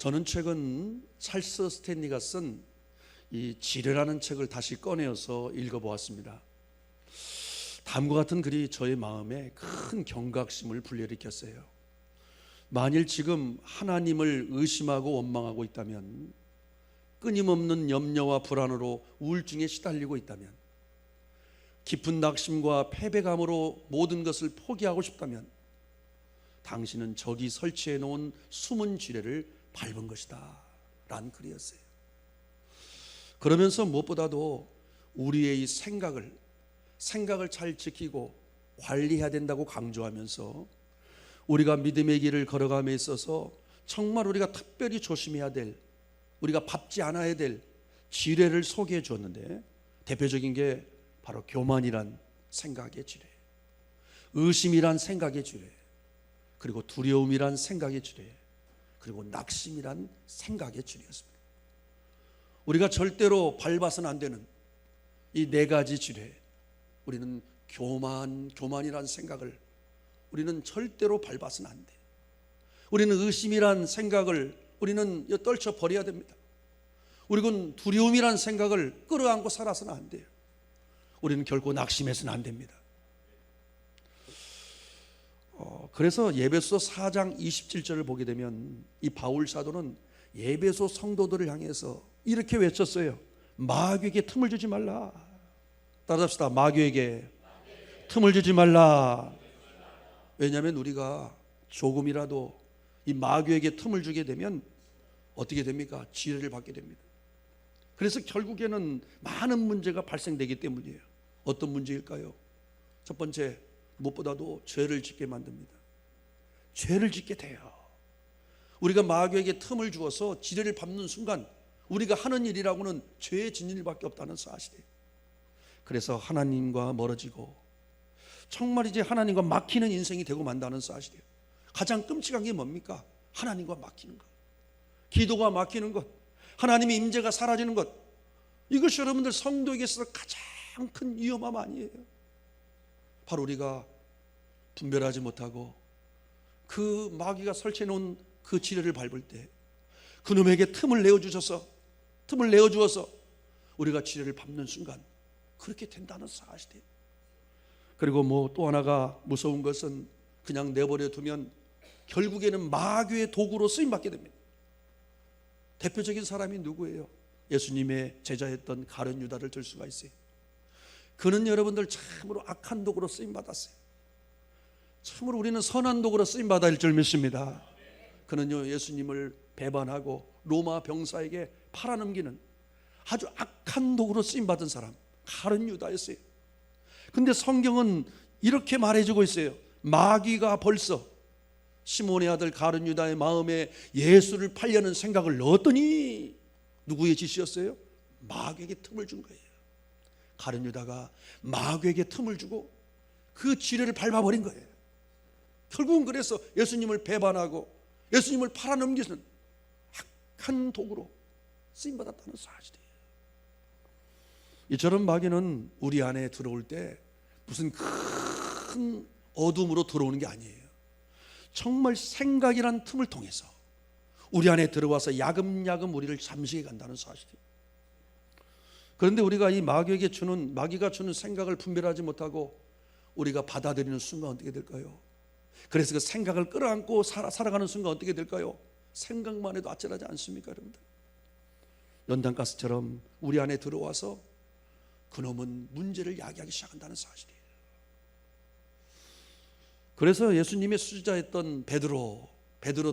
저는 최근 찰스 스탠리가 쓴 이 지뢰라는 책을 다시 꺼내어서 읽어보았습니다. 다음과 같은 글이 저의 마음에 큰 경각심을 불러일으켰어요. 만일 지금 하나님을 의심하고 원망하고 있다면, 끊임없는 염려와 불안으로 우울증에 시달리고 있다면, 깊은 낙심과 패배감으로 모든 것을 포기하고 싶다면, 당신은 저기 설치해 놓은 숨은 지뢰를 밟은 것이다 라는 글이었어요. 그러면서 무엇보다도 우리의 이 생각을 잘 지키고 관리해야 된다고 강조하면서 우리가 믿음의 길을 걸어감에 있어서 정말 우리가 특별히 조심해야 될, 우리가 밟지 않아야 될 지뢰를 소개해 주었는데, 대표적인 게 바로 교만이란 생각의 지뢰, 의심이란 생각의 지뢰, 그리고 두려움이란 생각의 지뢰, 그리고 낙심이란 생각의 지뢰였습니다. 우리가 절대로 밟아서는 안 되는 이 네 가지 지뢰, 우리는 교만이란 생각을 우리는 절대로 밟아서는 안 돼. 우리는 의심이란 생각을 우리는 떨쳐버려야 됩니다. 우리는 두려움이란 생각을 끌어안고 살아서는 안 돼요. 우리는 결코 낙심해서는 안 됩니다. 그래서 예배소 4장 27절을 보게 되면 이 바울 사도는 예배소 성도들을 향해서 이렇게 외쳤어요. 마귀에게 틈을 주지 말라. 따라합시다. 마귀에게 틈을 주지 말라. 왜냐하면 우리가 조금이라도 이 마귀에게 틈을 주게 되면 어떻게 됩니까? 지뢰를 받게 됩니다. 그래서 결국에는 많은 문제가 발생되기 때문이에요. 어떤 문제일까요? 첫 번째, 무엇보다도 죄를 짓게 만듭니다. 죄를 짓게 돼요. 우리가 마귀에게 틈을 주어서 지뢰를 밟는 순간 우리가 하는 일이라고는 죄 짓는 일밖에 없다는 사실이에요. 그래서 하나님과 멀어지고 정말 이제 하나님과 막히는 인생이 되고 만다는 사실이에요. 가장 끔찍한 게 뭡니까? 하나님과 막히는 것, 기도가 막히는 것, 하나님의 임재가 사라지는 것. 이것이 여러분들 성도에게 있어서 가장 큰 위험함 아니에요? 바로 우리가 분별하지 못하고 그 마귀가 설치해 놓은 그 지뢰를 밟을 때 그놈에게 틈을 내어주어서 우리가 지뢰를 밟는 순간 그렇게 된다는 사실이에요. 그리고 또 하나가 무서운 것은 그냥 내버려 두면 결국에는 마귀의 도구로 쓰임받게 됩니다. 대표적인 사람이 누구예요? 예수님의 제자였던 가룟 유다를 들 수가 있어요. 그는 여러분들 참으로 악한 도구로 쓰임받았어요. 참으로 우리는 선한 도구로 쓰임받아야 할 줄 믿습니다. 그는요, 예수님을 배반하고 로마 병사에게 팔아넘기는 아주 악한 도구로 쓰임받은 사람, 가룟 유다였어요. 근데 성경은 이렇게 말해주고 있어요. 마귀가 벌써 시몬의 아들 가룟 유다의 마음에 예수를 팔려는 생각을 넣었더니 누구의 짓이었어요? 마귀에게 틈을 준 거예요. 가룟 유다가 마귀에게 틈을 주고 그 지뢰를 밟아버린 거예요. 결국은 그래서 예수님을 배반하고 예수님을 팔아넘기는 악한 도구로 쓰임받았다는 사실이에요. 이처럼 마귀는 우리 안에 들어올 때 무슨 큰 어둠으로 들어오는 게 아니에요. 정말 생각이란 틈을 통해서 우리 안에 들어와서 야금야금 우리를 잠식해 간다는 사실이에요. 그런데 우리가 이 마귀가 주는 생각을 분별하지 못하고 우리가 받아들이는 순간 어떻게 될까요? 그래서 그 생각을 끌어안고 살아가는 순간 어떻게 될까요? 생각만 해도 아찔하지 않습니까, 여러분들? 연탄가스처럼 우리 안에 들어와서 그놈은 문제를 야기하기 시작한다는 사실이에요. 그래서 예수님의 수지자였던 베드로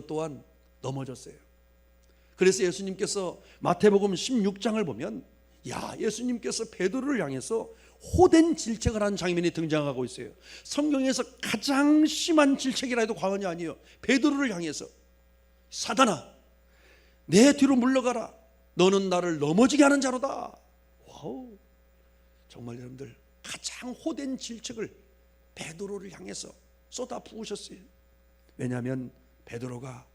또한 넘어졌어요. 그래서 예수님께서 마태복음 16장을 보면 예수님께서 베드로를 향해서 호된 질책을 하는 장면이 등장하고 있어요. 성경에서 가장 심한 질책이라 해도 과언이 아니에요. 베드로를 향해서 사단아, 내 뒤로 물러가라. 너는 나를 넘어지게 하는 자로다. 와우, 정말 여러분들 가장 호된 질책을 베드로를 향해서 쏟아 부으셨어요. 왜냐하면 베드로가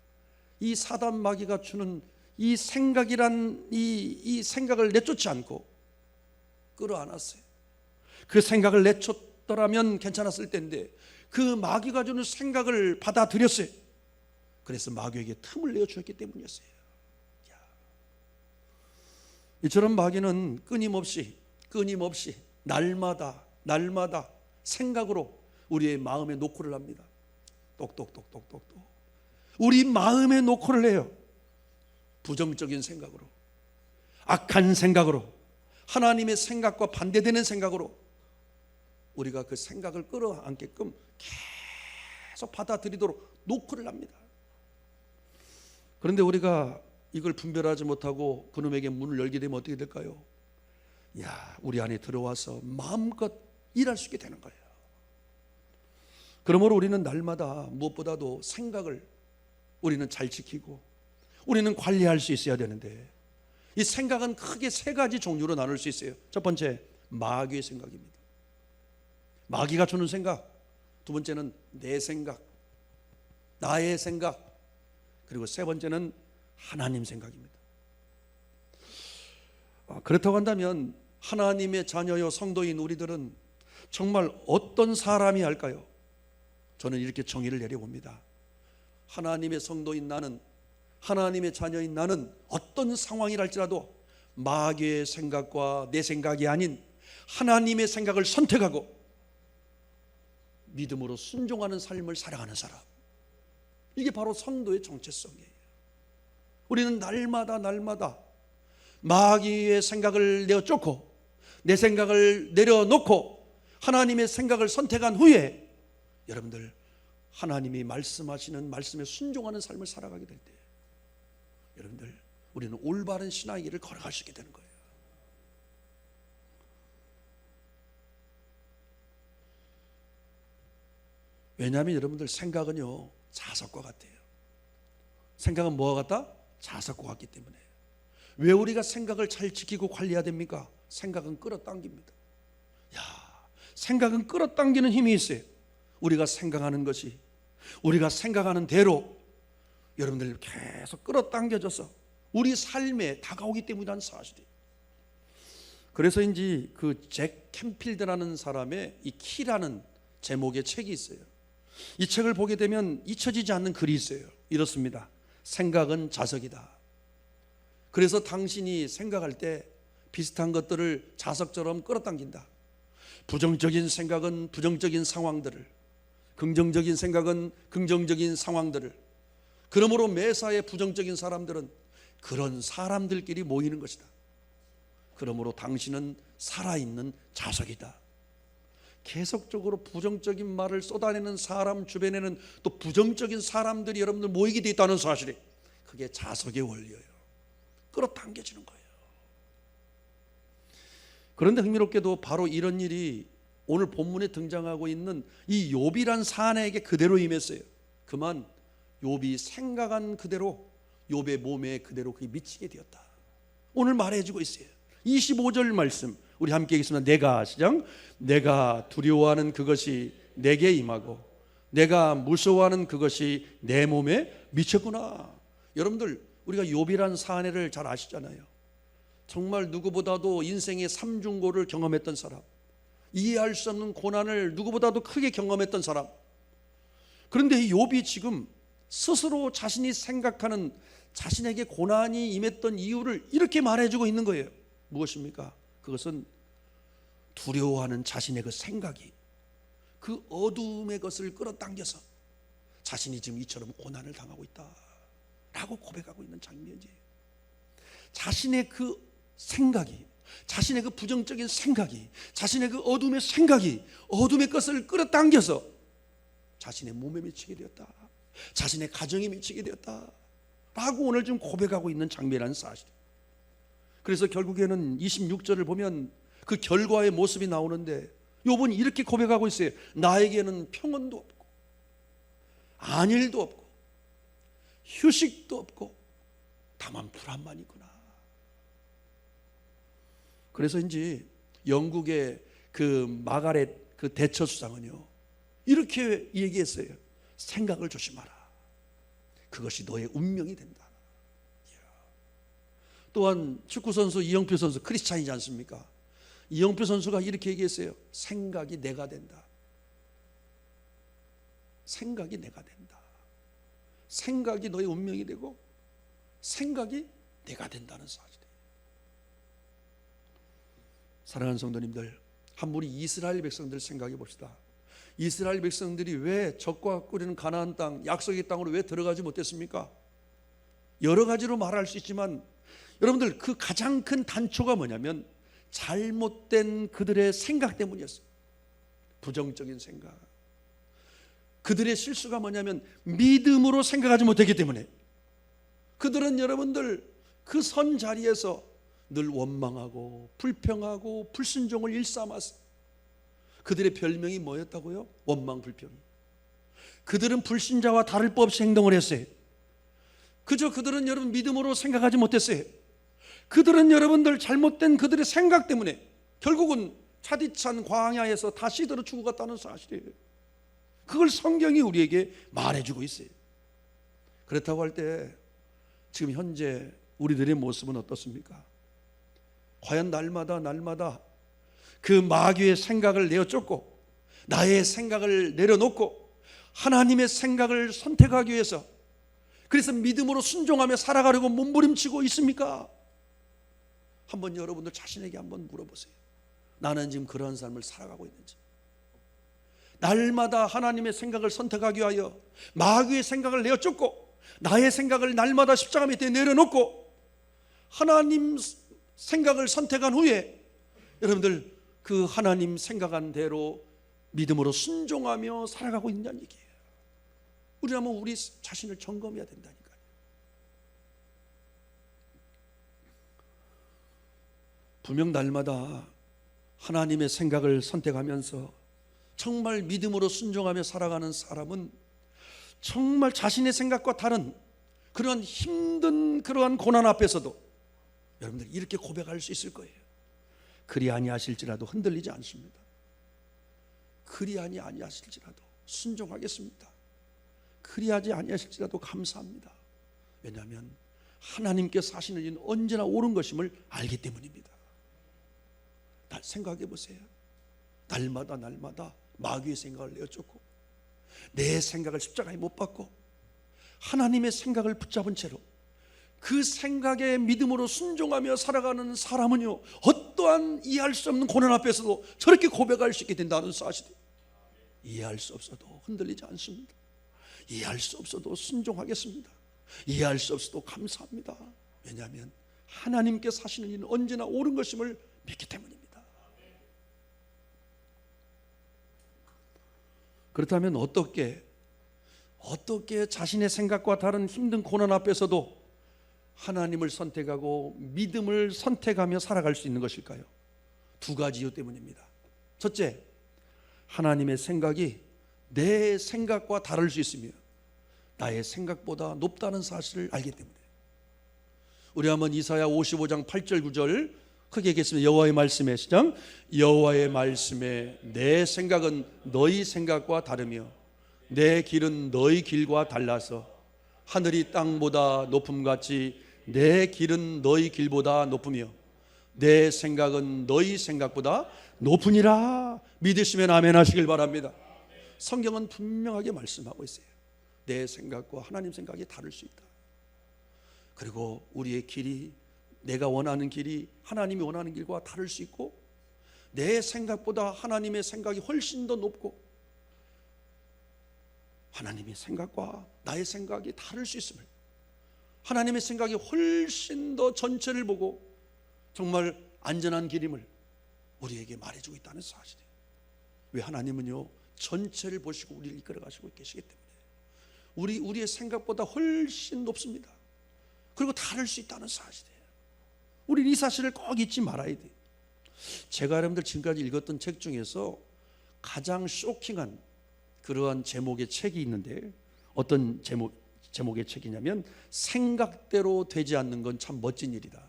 이 사단 마귀가 주는 이 생각이란 이 생각을 내쫓지 않고 끌어안았어요. 그 생각을 내쫓더라면 괜찮았을 텐데 그 마귀가 주는 생각을 받아들였어요. 그래서 마귀에게 틈을 내어주었기 때문이었어요. 이처럼 마귀는 끊임없이 날마다 생각으로 우리의 마음에 노크를 합니다. 똑똑똑똑똑. 우리 마음에 노크를 해요. 부정적인 생각으로, 악한 생각으로, 하나님의 생각과 반대되는 생각으로 우리가 그 생각을 끌어안게끔 계속 받아들이도록 노크를 합니다. 그런데 우리가 이걸 분별하지 못하고 그놈에게 문을 열게 되면 어떻게 될까요? 우리 안에 들어와서 마음껏 일할 수 있게 되는 거예요. 그러므로 우리는 날마다 무엇보다도 생각을 우리는 잘 지키고 우리는 관리할 수 있어야 되는데, 이 생각은 크게 세 가지 종류로 나눌 수 있어요. 첫 번째, 마귀의 생각입니다. 마귀가 주는 생각. 두 번째는 내 생각, 나의 생각. 그리고 세 번째는 하나님 생각입니다. 그렇다고 한다면 하나님의 자녀요 성도인 우리들은 정말 어떤 사람이 할까요? 저는 이렇게 정의를 내려봅니다. 하나님의 성도인 나는, 하나님의 자녀인 나는 어떤 상황이랄지라도 마귀의 생각과 내 생각이 아닌 하나님의 생각을 선택하고 믿음으로 순종하는 삶을 살아가는 사람, 이게 바로 성도의 정체성이에요. 우리는 날마다 마귀의 생각을 내어쫓고 내 생각을 내려놓고 하나님의 생각을 선택한 후에 여러분들 하나님이 말씀하시는 말씀에 순종하는 삶을 살아가게 될 때 여러분들 우리는 올바른 신앙의 길을 걸어갈 수 있게 되는 거예요. 왜냐하면 여러분들 생각은요 자석과 같아요. 생각은 뭐와 같다? 자석과 같기 때문에. 왜 우리가 생각을 잘 지키고 관리해야 됩니까? 생각은 끌어당깁니다. 생각은 끌어당기는 힘이 있어요. 우리가 생각하는 것이 우리가 생각하는 대로 여러분들 계속 끌어당겨져서 우리 삶에 다가오기 때문이라는 사실이에요. 그래서인지 그 잭 캔필드라는 사람의 이 키라는 제목의 책이 있어요. 이 책을 보게 되면 잊혀지지 않는 글이 있어요. 이렇습니다. 생각은 자석이다. 그래서 당신이 생각할 때 비슷한 것들을 자석처럼 끌어당긴다. 부정적인 생각은 부정적인 상황들을, 긍정적인 생각은 긍정적인 상황들을, 그러므로 매사에 부정적인 사람들은 그런 사람들끼리 모이는 것이다. 그러므로 당신은 살아있는 자석이다. 계속적으로 부정적인 말을 쏟아내는 사람 주변에는 또 부정적인 사람들이 여러분들 모이게 되어 있다는 사실이, 그게 자석의 원리예요. 끌어당겨지는 거예요. 그런데 흥미롭게도 바로 이런 일이 오늘 본문에 등장하고 있는 이 욥이란 사내에게 그대로 임했어요. 그만 욥이 생각한 그대로 욥의 몸에 그대로 그게 미치게 되었다. 오늘 말해주고 있어요. 25절 말씀 우리 함께 읽겠습니다. 내가 두려워하는 그것이 내게 임하고 내가 무서워하는 그것이 내 몸에 미쳤구나. 여러분들 우리가 욥이란 사내를 잘 아시잖아요. 정말 누구보다도 인생의 삼중고를 경험했던 사람, 이해할 수 없는 고난을 누구보다도 크게 경험했던 사람. 그런데 이 욥이 지금 스스로 자신이 생각하는 자신에게 고난이 임했던 이유를 이렇게 말해주고 있는 거예요. 무엇입니까? 그것은 두려워하는 자신의 그 생각이 그 어둠의 것을 끌어당겨서 자신이 지금 이처럼 고난을 당하고 있다라고 고백하고 있는 장면이에요. 자신의 그 생각이, 자신의 그 부정적인 생각이, 자신의 그 어둠의 생각이 어둠의 것을 끌어당겨서 자신의 몸에 미치게 되었다, 자신의 가정에 미치게 되었다 라고 오늘 좀 고백하고 있는 장면이라는 사실. 그래서 결국에는 26절을 보면 그 결과의 모습이 나오는데 욥은 이렇게 고백하고 있어요. 나에게는 평온도 없고 안일도 없고 휴식도 없고 다만 불안만 있구나. 그래서인지 영국의 그 마가렛 그 대처수장은요 이렇게 얘기했어요. 생각을 조심하라. 그것이 너의 운명이 된다. 또한 축구선수 이영표 선수, 크리스찬이지 않습니까? 이영표 선수가 이렇게 얘기했어요. 생각이 내가 된다. 생각이 내가 된다. 생각이 너의 운명이 되고 생각이 내가 된다는 사실이에요. 사랑하는 성도님들, 한번 우리 이스라엘 백성들 생각해 봅시다. 이스라엘 백성들이 왜 적과 꾸리는 가나안 땅, 약속의 땅으로 왜 들어가지 못했습니까? 여러 가지로 말할 수 있지만 여러분들, 그 가장 큰 단초가 뭐냐면 잘못된 그들의 생각 때문이었어요. 부정적인 생각. 그들의 실수가 뭐냐면 믿음으로 생각하지 못했기 때문에 그들은 여러분들 그 선 자리에서 늘 원망하고 불평하고 불순종을 일삼았어요. 그들의 별명이 뭐였다고요? 원망 불평. 그들은 불신자와 다를 바 없이 행동을 했어요. 그저 그들은 여러분 믿음으로 생각하지 못했어요. 그들은 여러분들 잘못된 그들의 생각 때문에 결국은 차디찬 광야에서 다시 들어 죽어갔다는 사실이에요. 그걸 성경이 우리에게 말해주고 있어요. 그렇다고 할 때 지금 현재 우리들의 모습은 어떻습니까? 과연 날마다 그 마귀의 생각을 내어쫓고 나의 생각을 내려놓고 하나님의 생각을 선택하기 위해서, 그래서 믿음으로 순종하며 살아가려고 몸부림치고 있습니까? 한번 여러분들 자신에게 한번 물어보세요. 나는 지금 그러한 삶을 살아가고 있는지. 날마다 하나님의 생각을 선택하기 위하여 마귀의 생각을 내어쫓고 나의 생각을 날마다 십자가 밑에 내려놓고 하나님 생각을 선택한 후에 여러분들 그 하나님 생각한 대로 믿음으로 순종하며 살아가고 있냐는 얘기예요. 우리는 한번 우리 자신을 점검해야 된다니까요. 분명 날마다 하나님의 생각을 선택하면서 정말 믿음으로 순종하며 살아가는 사람은 정말 자신의 생각과 다른 그러한 힘든 그러한 고난 앞에서도 여러분들 이렇게 고백할 수 있을 거예요. 그리 아니하실지라도 흔들리지 않습니다. 그리 아니하실지라도 순종하겠습니다. 그리하지 아니하실지라도 감사합니다. 왜냐하면 하나님께서 하시는 일은 언제나 옳은 것임을 알기 때문입니다. 생각해 보세요. 날마다 마귀의 생각을 내어쫓고 내 생각을 십자가에 못 박고 하나님의 생각을 붙잡은 채로 그 생각에 믿음으로 순종하며 살아가는 사람은요, 어떠한 이해할 수 없는 고난 앞에서도 저렇게 고백할 수 있게 된다는 사실이에요. 이해할 수 없어도 흔들리지 않습니다. 이해할 수 없어도 순종하겠습니다. 이해할 수 없어도 감사합니다. 왜냐하면 하나님께서 하시는 일은 언제나 옳은 것임을 믿기 때문입니다. 그렇다면 어떻게 자신의 생각과 다른 힘든 고난 앞에서도 하나님을 선택하고 믿음을 선택하며 살아갈 수 있는 것일까요? 두 가지 이유 때문입니다. 첫째, 하나님의 생각이 내 생각과 다를 수 있으며 나의 생각보다 높다는 사실을 알기 때문에. 우리 한번 이사야 55장 8절 9절 크게 읽겠습니다. 여호와의 말씀에 시작. 여호와의 말씀에 내 생각은 너희 생각과 다르며 내 길은 너희 길과 달라서 하늘이 땅보다 높음같이 내 길은 너희 길보다 높으며 내 생각은 너희 생각보다 높으니라. 믿으시면 아멘 하시길 바랍니다. 성경은 분명하게 말씀하고 있어요. 내 생각과 하나님 생각이 다를 수 있다. 그리고 우리의 길이, 내가 원하는 길이 하나님이 원하는 길과 다를 수 있고 내 생각보다 하나님의 생각이 훨씬 더 높고 하나님의 생각과 나의 생각이 다를 수 있음을, 하나님의 생각이 훨씬 더 전체를 보고 정말 안전한 길임을 우리에게 말해주고 있다는 사실이에요. 왜? 하나님은요 전체를 보시고 우리를 이끌어 가시고 계시기 때문에 우리의 생각보다 훨씬 높습니다. 그리고 다를 수 있다는 사실이에요. 우리는 이 사실을 꼭 잊지 말아야 돼요. 제가 여러분들 지금까지 읽었던 책 중에서 가장 쇼킹한 그러한 제목의 책이 있는데, 어떤 제목의 책이냐면 생각대로 되지 않는 건 참 멋진 일이다.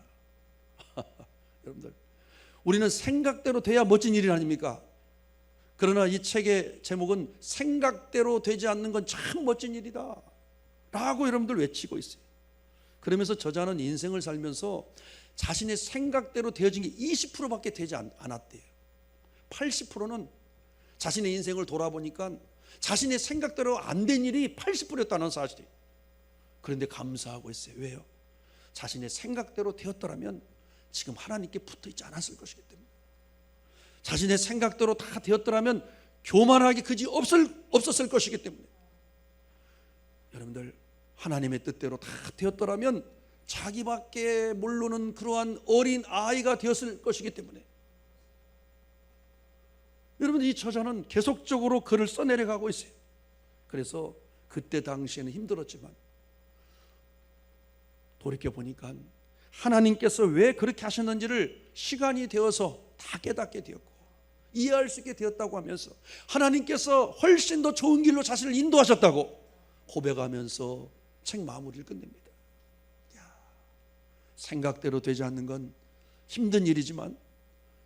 여러분들, 우리는 생각대로 돼야 멋진 일이 아닙니까? 그러나 이 책의 제목은 생각대로 되지 않는 건 참 멋진 일이다 라고 여러분들 외치고 있어요. 그러면서 저자는 인생을 살면서 자신의 생각대로 되어진 게 20%밖에 되지 않았대요. 80%는 자신의 인생을 돌아보니까 자신의 생각대로 안 된 일이 80%였다는 사실이에요. 그런데 감사하고 있어요. 왜요? 자신의 생각대로 되었더라면 지금 하나님께 붙어 있지 않았을 것이기 때문에. 자신의 생각대로 다 되었더라면 교만하기 그지 없었을 것이기 때문에, 여러분들 하나님의 뜻대로 다 되었더라면 자기밖에 모르는 그러한 어린 아이가 되었을 것이기 때문에, 여러분 이 저자는 계속적으로 글을 써내려가고 있어요. 그래서 그때 당시에는 힘들었지만 돌이켜보니까 하나님께서 왜 그렇게 하셨는지를 시간이 되어서 다 깨닫게 되었고 이해할 수 있게 되었다고 하면서 하나님께서 훨씬 더 좋은 길로 자신을 인도하셨다고 고백하면서 책 마무리를 끝냅니다. 생각대로 되지 않는 건 힘든 일이지만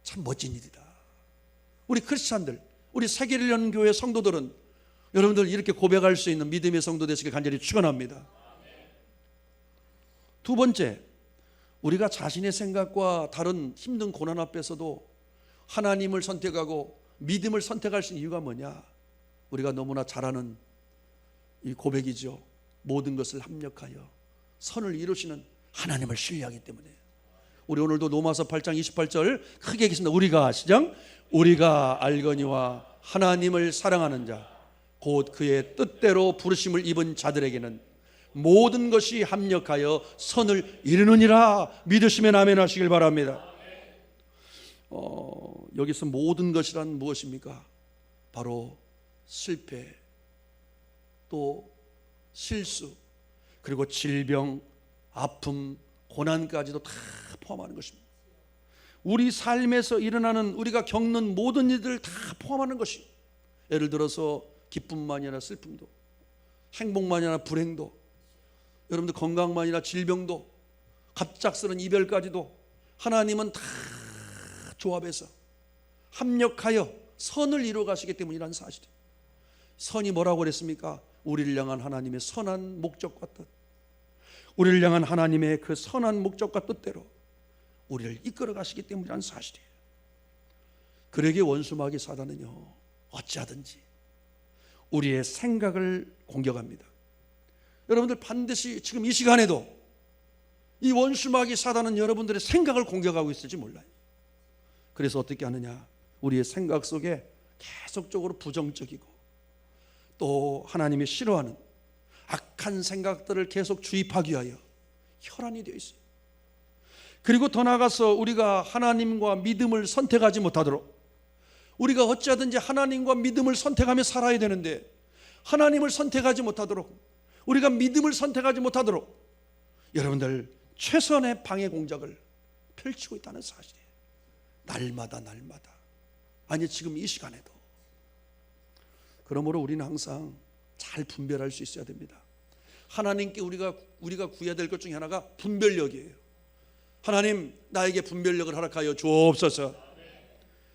참 멋진 일이다. 우리 크리스찬들, 우리 세계를 여는 교회 성도들은 여러분들 이렇게 고백할 수 있는 믿음의 성도 되시길 간절히 축원합니다. 두 번째, 우리가 자신의 생각과 다른 힘든 고난 앞에서도 하나님을 선택하고 믿음을 선택할 수 있는 이유가 뭐냐? 우리가 너무나 잘 아는 이 고백이죠. 모든 것을 합력하여 선을 이루시는 하나님을 신뢰하기 때문에. 우리 오늘도 로마서 8장 28절 크게 읽겠습니다. 우리가 시작. 우리가 알거니와 하나님을 사랑하는 자 곧 그의 뜻대로 부르심을 입은 자들에게는 모든 것이 합력하여 선을 이루느니라. 믿으시면 아멘 하시길 바랍니다. 여기서 모든 것이란 무엇입니까? 바로 실패, 또 실수, 그리고 질병, 아픔, 고난까지도 다 포함하는 것입니다. 우리 삶에서 일어나는 우리가 겪는 모든 일들을 다 포함하는 것이, 예를 들어서 기쁨만이 아니라 슬픔도, 행복만이 아니라 불행도, 여러분들 건강만이 아니라 질병도, 갑작스런 이별까지도 하나님은 다 조합해서 합력하여 선을 이루어 가시기 때문이라는 사실이에요. 선이 뭐라고 그랬습니까? 우리를 향한 하나님의 선한 목적과 뜻, 우리를 향한 하나님의 그 선한 목적과 뜻대로 우리를 이끌어 가시기 때문이라는 사실이에요. 그러기에 원수마귀 사단은요, 어찌하든지 우리의 생각을 공격합니다. 여러분들 반드시 지금 이 시간에도 이 원수마귀 사단은 여러분들의 생각을 공격하고 있을지 몰라요. 그래서 어떻게 하느냐? 우리의 생각 속에 계속적으로 부정적이고 또 하나님이 싫어하는 악한 생각들을 계속 주입하기 위하여 혈안이 되어 있어요. 그리고 더 나아가서 우리가 하나님과 믿음을 선택하지 못하도록, 우리가 어찌하든지 하나님과 믿음을 선택하며 살아야 되는데 하나님을 선택하지 못하도록, 우리가 믿음을 선택하지 못하도록 여러분들 최선의 방해 공작을 펼치고 있다는 사실이에요. 날마다 아니 지금 이 시간에도. 그러므로 우리는 항상 잘 분별할 수 있어야 됩니다. 하나님께 우리가 구해야 될 것 중에 하나가 분별력이에요. 하나님, 나에게 분별력을 허락하여 주옵소서.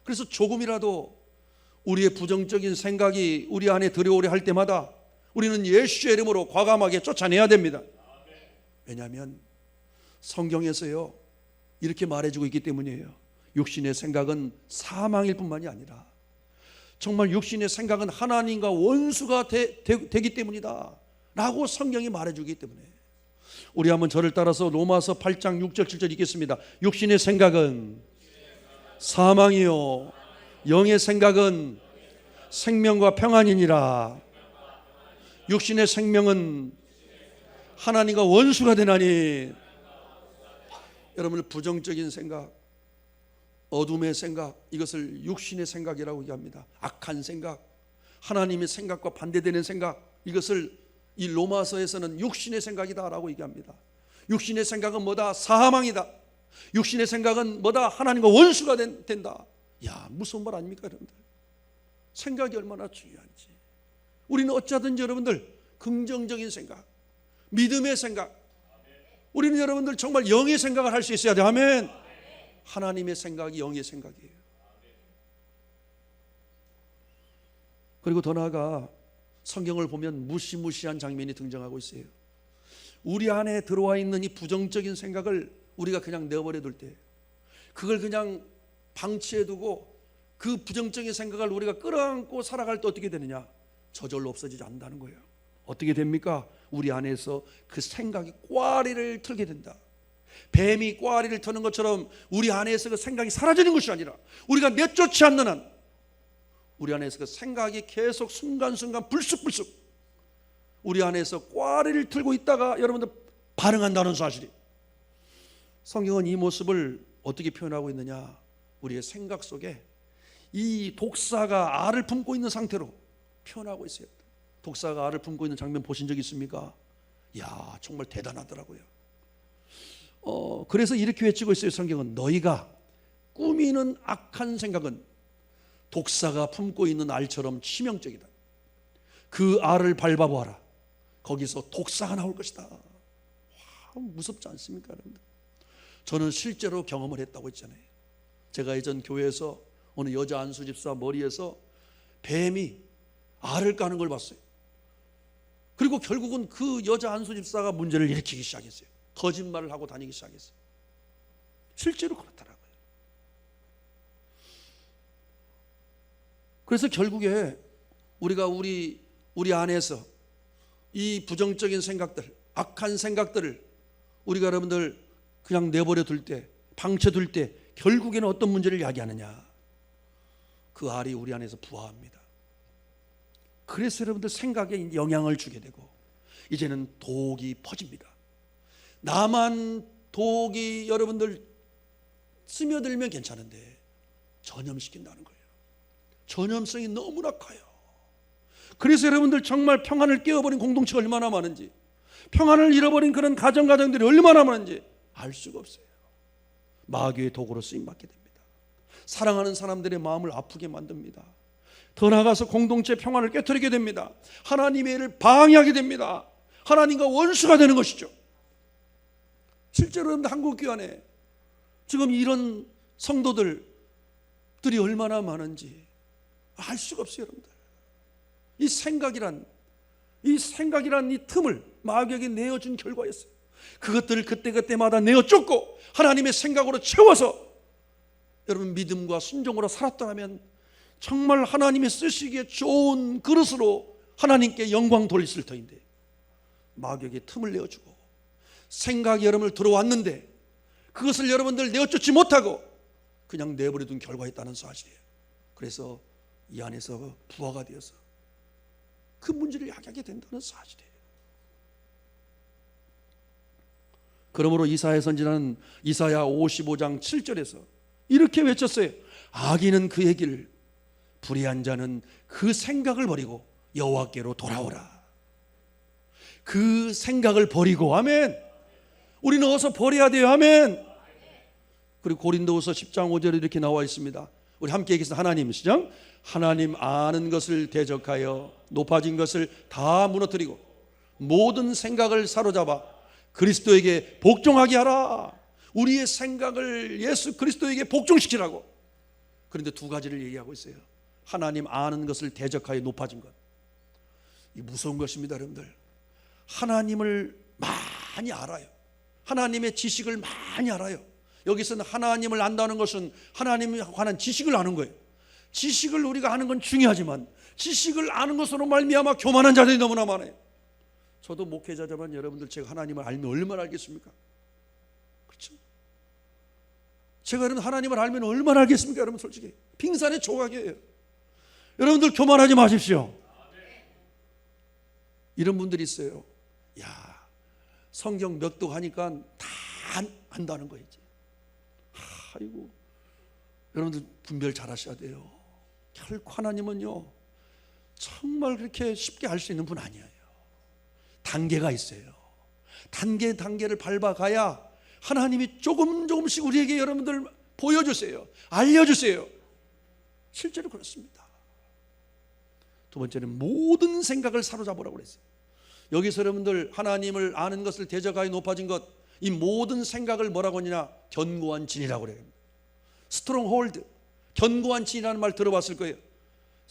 그래서 조금이라도 우리의 부정적인 생각이 우리 안에 들어오려 할 때마다 우리는 예수의 이름으로 과감하게 쫓아내야 됩니다. 왜냐하면 성경에서요 이렇게 말해주고 있기 때문이에요. 육신의 생각은 사망일 뿐만이 아니라 정말 육신의 생각은 하나님과 원수가 되기 때문이다 라고 성경이 말해주기 때문에, 우리 한번 저를 따라서 로마서 8장 6절 7절 읽겠습니다. 육신의 생각은 사망이요 영의 생각은 생명과 평안이니라. 육신의 생명은 하나님과 원수가 되나니. 여러분, 부정적인 생각, 어둠의 생각, 이것을 육신의 생각이라고 얘기합니다. 악한 생각, 하나님의 생각과 반대되는 생각, 이것을 이 로마서에서는 육신의 생각이다라고 얘기합니다. 육신의 생각은 뭐다? 사망이다. 육신의 생각은 뭐다? 하나님과 원수가 된다. 야, 무서운 말 아닙니까 여러분들? 생각이 얼마나 중요한지. 우리는 어찌하든지 여러분들 긍정적인 생각, 믿음의 생각, 우리는 여러분들 정말 영의 생각을 할 수 있어야 돼. 아멘. 하나님의 생각이 영의 생각이에요. 그리고 더 나아가 성경을 보면 무시무시한 장면이 등장하고 있어요. 우리 안에 들어와 있는 이 부정적인 생각을 우리가 그냥 내버려 둘 때, 그걸 그냥 방치해 두고 그 부정적인 생각을 우리가 끌어안고 살아갈 때 어떻게 되느냐? 저절로 없어지지 않는다는 거예요. 어떻게 됩니까? 우리 안에서 그 생각이 꽈리를 틀게 된다. 뱀이 꽈리를 터는 것처럼 우리 안에서 그 생각이 사라지는 것이 아니라 우리가 내쫓지 않는 한 우리 안에서 그 생각이 계속 순간순간 불쑥불쑥 우리 안에서 꽈리를 틀고 있다가 여러분들 반응한다는 사실이. 성경은 이 모습을 어떻게 표현하고 있느냐, 우리의 생각 속에 이 독사가 알을 품고 있는 상태로 표현하고 있어요. 독사가 알을 품고 있는 장면 보신 적 있습니까? 이야, 정말 대단하더라고요. 그래서 이렇게 외치고 있어요. 성경은 너희가 꾸미는 악한 생각은 독사가 품고 있는 알처럼 치명적이다. 그 알을 밟아보아라. 거기서 독사가 나올 것이다. 와, 무섭지 않습니까, 여러분들? 저는 실제로 경험을 했다고 했잖아요. 제가 예전 교회에서 어느 여자 안수 집사 머리에서 뱀이 알을 까는 걸 봤어요. 그리고 결국은 그 여자 안수 집사가 문제를 일으키기 시작했어요. 거짓말을 하고 다니기 시작했어요. 실제로 그렇더라고요. 그래서 결국에 우리가 우리 안에서 이 부정적인 생각들, 악한 생각들을 우리가 여러분들 그냥 내버려 둘 때, 방치둘 때 결국에는 어떤 문제를 야기하느냐, 그 알이 우리 안에서 부화합니다. 그래서 여러분들 생각에 영향을 주게 되고 이제는 독이 퍼집니다. 나만 독이 여러분들 스며들면 괜찮은데 전염시킨다는 거예요. 전염성이 너무나 커요. 그래서 여러분들 정말 평안을 깨어버린 공동체가 얼마나 많은지, 평안을 잃어버린 그런 가정들이 얼마나 많은지 알 수가 없어요. 마귀의 도구로 쓰임받게 됩니다. 사랑하는 사람들의 마음을 아프게 만듭니다. 더 나아가서 공동체 평안을 깨트리게 됩니다. 하나님의 일을 방해하게 됩니다. 하나님과 원수가 되는 것이죠. 실제로 여러분들 한국교회 안에 지금 이런 성도들이 얼마나 많은지 알 수가 없어요. 여러분들, 이 생각이란 이 틈을 마귀에게 내어준 결과였어요. 그것들을 그때마다 내어쫓고 하나님의 생각으로 채워서 여러분 믿음과 순종으로 살았다면 정말 하나님이 쓰시기에 좋은 그릇으로 하나님께 영광 돌렸을 터인데 마귀에게 틈을 내어주고 생각이 여러분을 들어왔는데 그것을 여러분들 내어쫓지 못하고 그냥 내버려둔 결과였다는 사실이에요. 그래서 이 안에서 부화가 되어서 그 문제를 야기하게 된다는 사실이에요. 그러므로 이사야 선지자는 이사야 55장 7절에서 이렇게 외쳤어요. 악인은 그의 길, 불의한 자는 그 생각을 버리고 여호와께로 돌아오라. 그 생각을 버리고, 아멘. 우리는 어서 버려야 돼요, 아멘. 그리고 고린도후서 10장 5절에 이렇게 나와 있습니다. 우리 함께 얘기해서 하나님, 시작. 하나님 아는 것을 대적하여 높아진 것을 다 무너뜨리고 모든 생각을 사로잡아 그리스도에게 복종하게 하라. 우리의 생각을 예수 그리스도에게 복종시키라고. 그런데 두 가지를 얘기하고 있어요. 하나님 아는 것을 대적하여 높아진 것. 이 무서운 것입니다, 여러분들. 하나님을 많이 알아요. 하나님의 지식을 많이 알아요. 여기서는 하나님을 안다는 것은 하나님에 관한 지식을 아는 거예요. 지식을 우리가 아는 건 중요하지만 지식을 아는 것으로 말미암아 교만한 자들이 너무나 많아요. 저도 목회자지만 여러분들 제가 하나님을 알면 얼마나 알겠습니까? 그렇죠? 제가 여러분 하나님을 알면 얼마나 알겠습니까? 여러분 솔직히 빙산의 조각이에요. 여러분들 교만하지 마십시오. 이런 분들이 있어요. 야, 성경 몇 도 하니까 다 안다는 거지. 아이고, 여러분들 분별 잘 하셔야 돼요. 결코 하나님은요 정말 그렇게 쉽게 알 수 있는 분 아니에요. 단계가 있어요. 단계를 밟아가야 하나님이 조금씩 우리에게 여러분들 보여주세요. 알려주세요. 실제로 그렇습니다. 두 번째는 모든 생각을 사로잡으라고 그랬어요. 여기서 여러분들 하나님을 아는 것을 대적하여 높아진 것, 이 모든 생각을 뭐라고 하느냐, 견고한 진이라고 그래요. 스트롱홀드, 견고한 진이라는 말 들어봤을 거예요.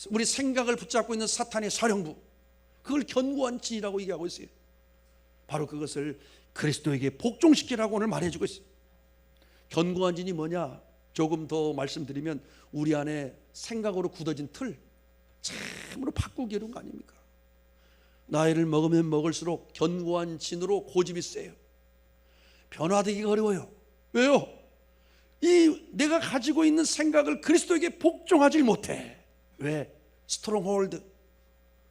우리 생각을 붙잡고 있는 사탄의 사령부, 그걸 견고한 진이라고 얘기하고 있어요. 바로 그것을 그리스도에게 복종시키라고 오늘 말해주고 있어요. 견고한 진이 뭐냐, 조금 더 말씀드리면 우리 안에 생각으로 굳어진 틀 참으로 바꾸기 어려운 거 아닙니까? 나이를 먹으면 먹을수록 견고한 진으로 고집이 세요. 변화되기가 어려워요. 왜요? 이 내가 가지고 있는 생각을 그리스도에게 복종하지 못해. 왜? 스트롱홀드,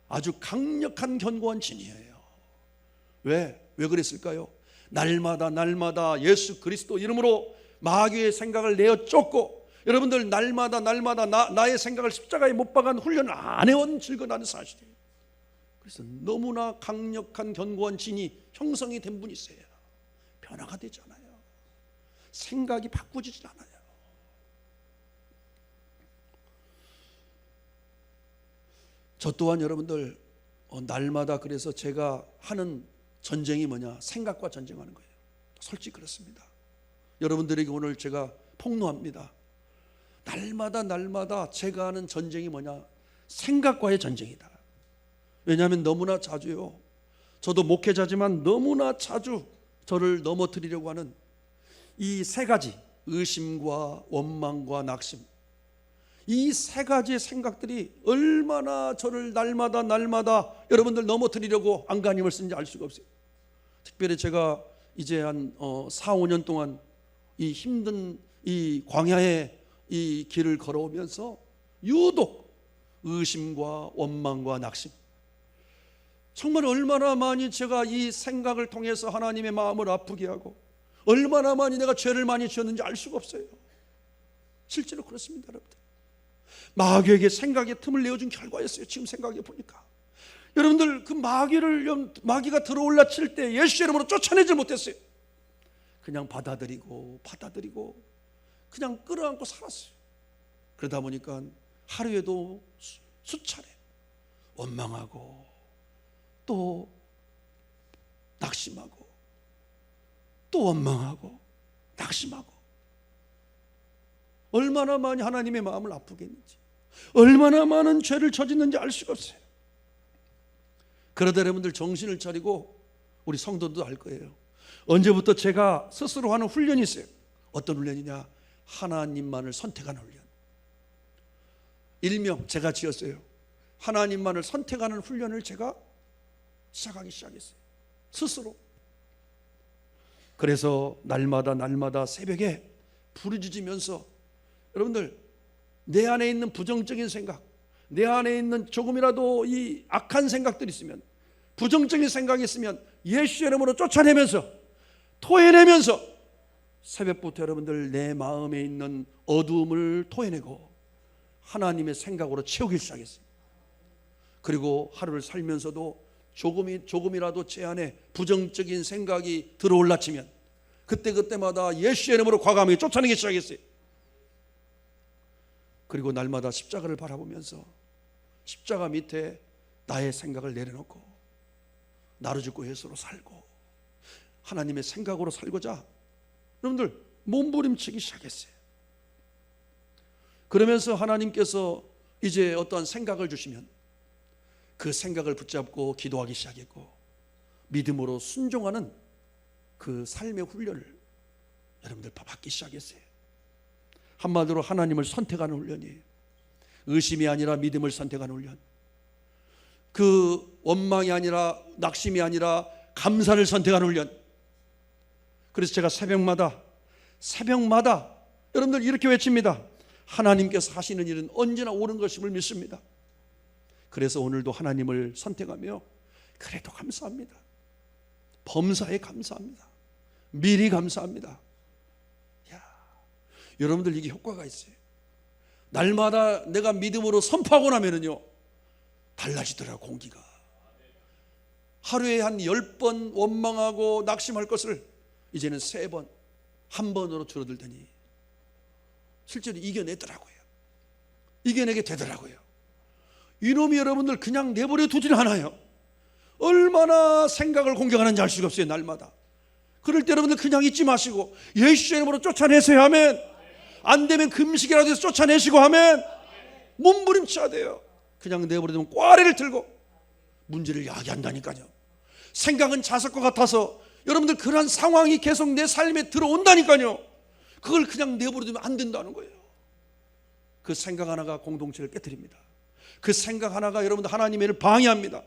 아주 강력한 견고한 진이에요. 왜 그랬을까요? 날마다 예수 그리스도 이름으로 마귀의 생각을 내어 쫓고, 여러분들 날마다 나의 생각을 십자가에 못 박은 훈련을 안 해온 즐거운 사실이에요. 그래서 너무나 강력한 견고한 진이 형성이 된 분이 있어요. 변화가 되지 않아요. 생각이 바꾸지질 않아요. 저 또한 여러분들 날마다, 그래서 제가 하는 전쟁이 뭐냐? 생각과 전쟁하는 거예요. 솔직히 그렇습니다. 여러분들에게 오늘 제가 폭로합니다. 날마다 제가 하는 전쟁이 뭐냐? 생각과의 전쟁이다. 왜냐하면 너무나 자주요, 저도 목회자지만 너무나 자주 저를 넘어뜨리려고 하는 이 세 가지, 의심과 원망과 낙심, 이 세 가지의 생각들이 얼마나 저를 날마다 여러분들 넘어뜨리려고 안간힘을 쓰는지 알 수가 없어요. 특별히 제가 이제 한 4-5년 동안 이 힘든 이 광야의 이 길을 걸어오면서 유독 의심과 원망과 낙심, 정말 얼마나 많이 제가 이 생각을 통해서 하나님의 마음을 아프게 하고 얼마나 많이 내가 죄를 많이 지었는지 알 수가 없어요. 실제로 그렇습니다, 여러분들. 마귀에게 생각의 틈을 내어준 결과였어요. 지금 생각해 보니까 여러분들, 그 마귀가 들어올라 칠 때 예수 이름으로 쫓아내지 못했어요. 그냥 받아들이고 그냥 끌어안고 살았어요. 그러다 보니까 하루에도 수차례 원망하고 또 낙심하고 또 원망하고 낙심하고, 얼마나 많이 하나님의 마음을 아프게 했는지, 얼마나 많은 죄를 저질렀는지 알 수가 없어요. 그러다 여러분들 정신을 차리고, 우리 성도도 알 거예요. 언제부터 제가 스스로 하는 훈련이 있어요. 어떤 훈련이냐? 하나님만을 선택하는 훈련. 일명 제가 지었어요. 하나님만을 선택하는 훈련을 제가 시작하기 시작했어요, 스스로. 그래서 날마다 새벽에 부르짖으면서, 여러분들, 내 안에 있는 부정적인 생각, 내 안에 있는 조금이라도 이 악한 생각들이 있으면, 부정적인 생각이 있으면 예수 이름으로 쫓아내면서, 토해내면서 새벽부터 여러분들 내 마음에 있는 어두움을 토해내고 하나님의 생각으로 채우기 시작했어요. 그리고 하루를 살면서도 조금이라도 제 안에 부정적인 생각이 들어올라 치면 그때마다 예수의 이름으로 과감하게 쫓아내기 시작했어요. 그리고 날마다 십자가를 바라보면서 십자가 밑에 나의 생각을 내려놓고 나를 죽고 예수로 살고 하나님의 생각으로 살고자 여러분들 몸부림치기 시작했어요. 그러면서 하나님께서 이제 어떠한 생각을 주시면 그 생각을 붙잡고 기도하기 시작했고, 믿음으로 순종하는 그 삶의 훈련을 여러분들 받기 시작했어요. 한마디로 하나님을 선택하는 훈련이에요. 의심이 아니라 믿음을 선택하는 훈련, 그 원망이 아니라 낙심이 아니라 감사를 선택하는 훈련. 그래서 제가 새벽마다 여러분들 이렇게 외칩니다. 하나님께서 하시는 일은 언제나 옳은 것임을 믿습니다. 그래서 오늘도 하나님을 선택하며 그래도 감사합니다, 범사에 감사합니다, 미리 감사합니다. 여러분들 이게 효과가 있어요. 날마다 내가 믿음으로 선포하고 나면은요 달라지더라고요. 공기가 하루에 한 10번 원망하고 낙심할 것을 이제는 3번, 1번으로 줄어들더니 실제로 이겨내더라고요. 이겨내게 되더라고요. 이놈이 여러분들 그냥 내버려 두질 않아요. 얼마나 생각을 공격하는지 알 수가 없어요, 날마다. 그럴 때 여러분들 그냥 잊지 마시고 예수의 이름으로 쫓아내세요. 하면 안 되면 금식이라도 해서 쫓아내시고 하면 몸부림쳐야 돼요. 그냥 내버려두면 꽈리를 들고 문제를 야기한다니까요. 생각은 자석과 같아서 여러분들 그런 상황이 계속 내 삶에 들어온다니까요. 그걸 그냥 내버려두면 안 된다는 거예요. 그 생각 하나가 공동체를 깨뜨립니다. 그 생각 하나가 여러분들 하나님의 일을 방해합니다.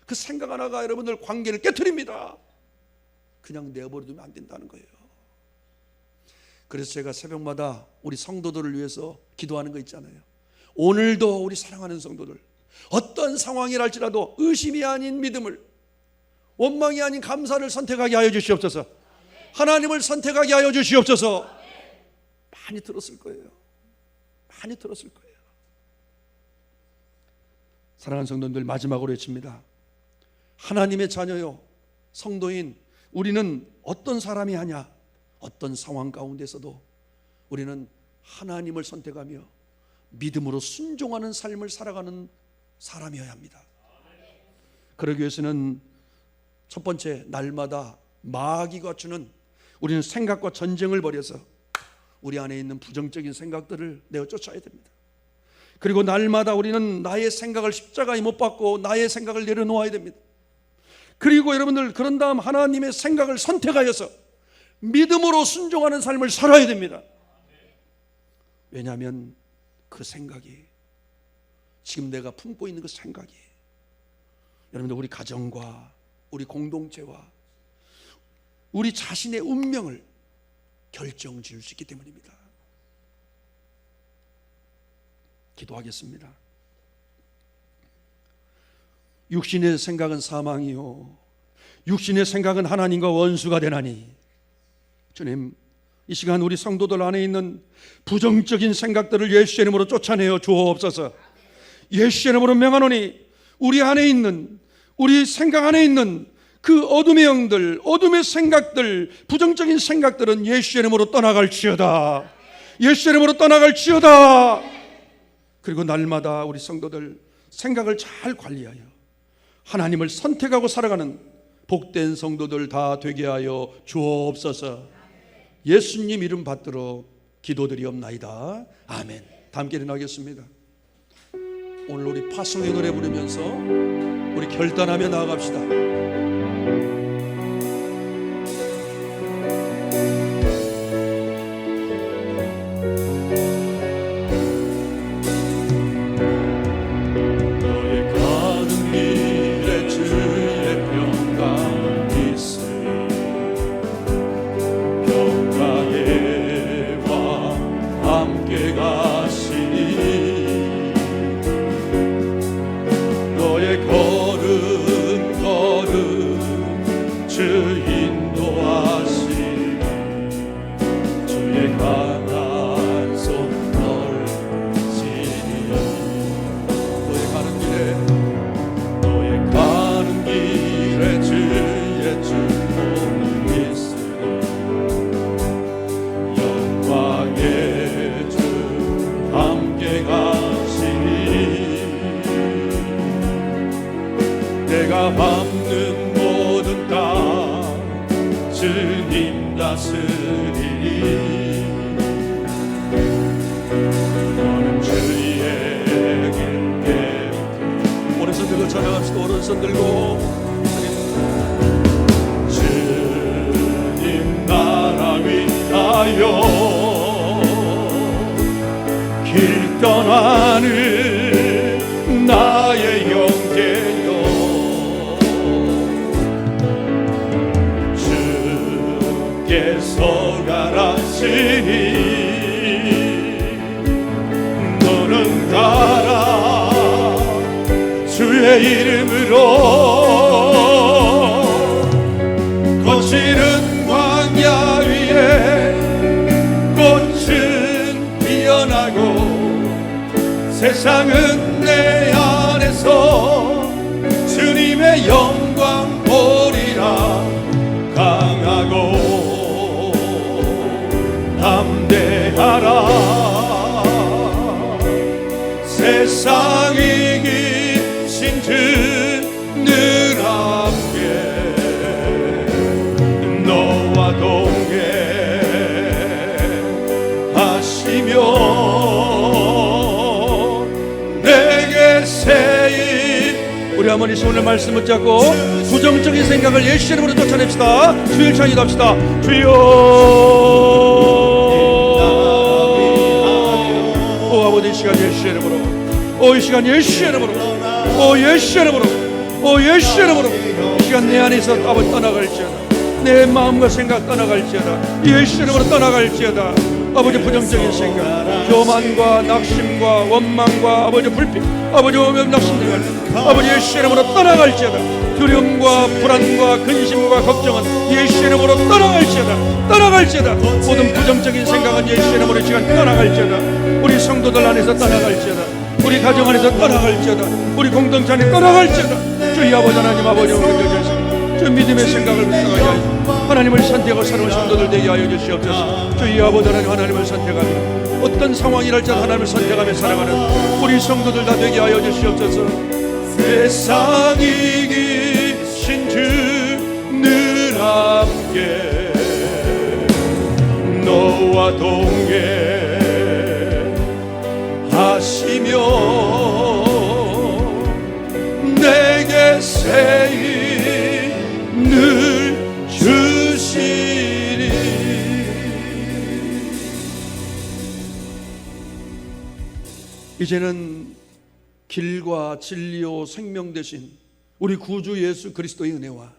그 생각 하나가 여러분들 관계를 깨뜨립니다. 그냥 내버려두면 안 된다는 거예요. 그래서 제가 새벽마다 우리 성도들을 위해서 기도하는 거 있잖아요. 오늘도 우리 사랑하는 성도들, 어떤 상황이랄지라도 의심이 아닌 믿음을, 원망이 아닌 감사를 선택하게 하여 주시옵소서. 하나님을 선택하게 하여 주시옵소서. 많이 들었을 거예요. 많이 들었을 거예요. 사랑하는 성도들, 마지막으로 외칩니다. 하나님의 자녀요, 성도인 우리는 어떤 사람이 하냐? 어떤 상황 가운데서도 우리는 하나님을 선택하며 믿음으로 순종하는 삶을 살아가는 사람이어야 합니다. 그러기 위해서는 첫 번째, 날마다 마귀가 주는 우리는 생각과 전쟁을 벌여서 우리 안에 있는 부정적인 생각들을 내어 쫓아야 됩니다. 그리고 날마다 우리는 나의 생각을 십자가에 못 박고 나의 생각을 내려놓아야 됩니다. 그리고 여러분들, 그런 다음 하나님의 생각을 선택하여서 믿음으로 순종하는 삶을 살아야 됩니다. 왜냐하면 그 생각이, 지금 내가 품고 있는 그 생각이 여러분들 우리 가정과 우리 공동체와 우리 자신의 운명을 결정지을 수 있기 때문입니다. 기도하겠습니다. 육신의 생각은 사망이요 육신의 생각은 하나님과 원수가 되나니, 주님, 이 시간 우리 성도들 안에 있는 부정적인 생각들을 예수의 이름으로 쫓아내어 주옵소서. 예수의 이름으로 명하노니 우리 안에 있는, 우리 생각 안에 있는 그 어둠의 영들, 어둠의 생각들, 부정적인 생각들은 예수의 이름으로 떠나갈지어다. 예수의 이름으로 떠나갈지어다. 그리고 날마다 우리 성도들 생각을 잘 관리하여 하나님을 선택하고 살아가는 복된 성도들 다 되게 하여 주옵소서. 예수님 이름 받들어 기도드리옵나이다. 아멘. 다 함께 일어나겠습니다. 오늘 우리 파송의 노래 부르면서 우리 결단하며 나아갑시다. 내가 밟는 모든 땅 주님 다스리니, 너는 주의 길게. 오른손 들고 찬양합시다. 오른손 들고. 주님 나라 위하여 길 떠나는 나의 영계여, 주께서 가라시니 너는 가라. 주의 이름으로 거칠은 광야 위에 꽃은 피어나고, 세상은 내 안에서 주님의 영광 보리라. 강하고 담대하라. 세상 이기신 주 늘 함께 너와 동행하시며 내게 세인. 우리 한번 이 손을 말씀 붙잡고 부정적인 생각을 예수 이름으로 쫓아냅시다. 주일 찬양도 합시다. 주여. 오 아버지, 이 시간 예수 이름으로, 오 이 시간 예수 이름으로, 오 예수 이름으로, 오 예수 이름으로 이 시간 내 안에서 아버지 떠나갈지어다. 내 마음과 생각 떠나갈지어다. 예수 이름으로 떠나갈지어다. 아버지 부정적인 생각, 교만과 낙심과 원망과 아버지 불평, 아버지 오면 낙심들, 아버지 예수 이름으로 떠나갈지어다. 두려움과 불안과 근심과 걱정은 예수 이름으로 떠나갈지어다. 모든 부정적인 생각은 예수 이름으로 시간 떠나갈지어다. 우리 성도들 안에서 떠나갈지어다. 우리 가정 안에서 떠나갈지어다. 우리 공동체 안에 떠나갈지어다. 주의 아버지 하나님 아버지 주 믿음의 생각을 붙잡게 하여 하나님을 선택하고 살아온 성도들 되게 하여 주시옵소서. 주의 아버지 하나님을 선택하며 어떤 상황이랄지라도 하나님을 선택하며 살아가는 우리 성도들 다 되게 하여 주시옵소서. 세상 이기신 주 늘 함께 너와 동행 하시며 내게 새 힘 늘 주시리. 이제는 길과 진리요 생명 되신 우리 구주 예수 그리스도의 은혜와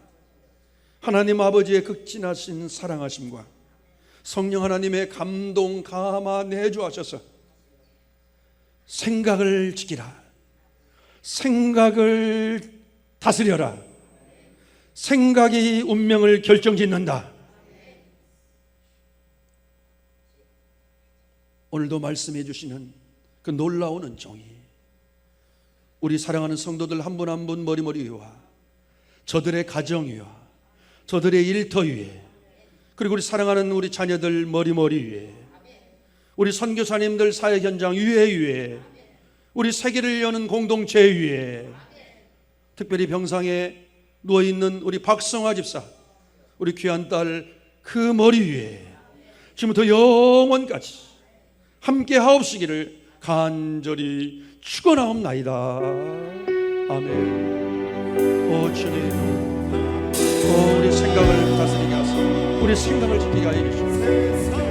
하나님 아버지의 극진하신 사랑하심과 성령 하나님의 감동 감화 내주하셔서 생각을 지키라, 생각을 다스려라, 생각이 운명을 결정짓는다. 오늘도 말씀해 주시는 그 놀라운 은총이 우리 사랑하는 성도들 한 분 한 분 머리머리 위와 저들의 가정 위와 저들의 일터 위에, 그리고 우리 사랑하는 우리 자녀들 머리머리 위에, 우리 선교사님들 사회 현장 위에, 우리 세계를 여는 공동체 위에, 특별히 병상에 누워있는 우리 박성화 집사, 우리 귀한 딸 그 머리 위에 지금부터 영원까지 함께 하옵시기를 간절히 축원하옵나이다. 아멘. 오 주님, 우리 생각을 다스리게 하소서. 우리 생각을 지키게 하여 주시옵소서.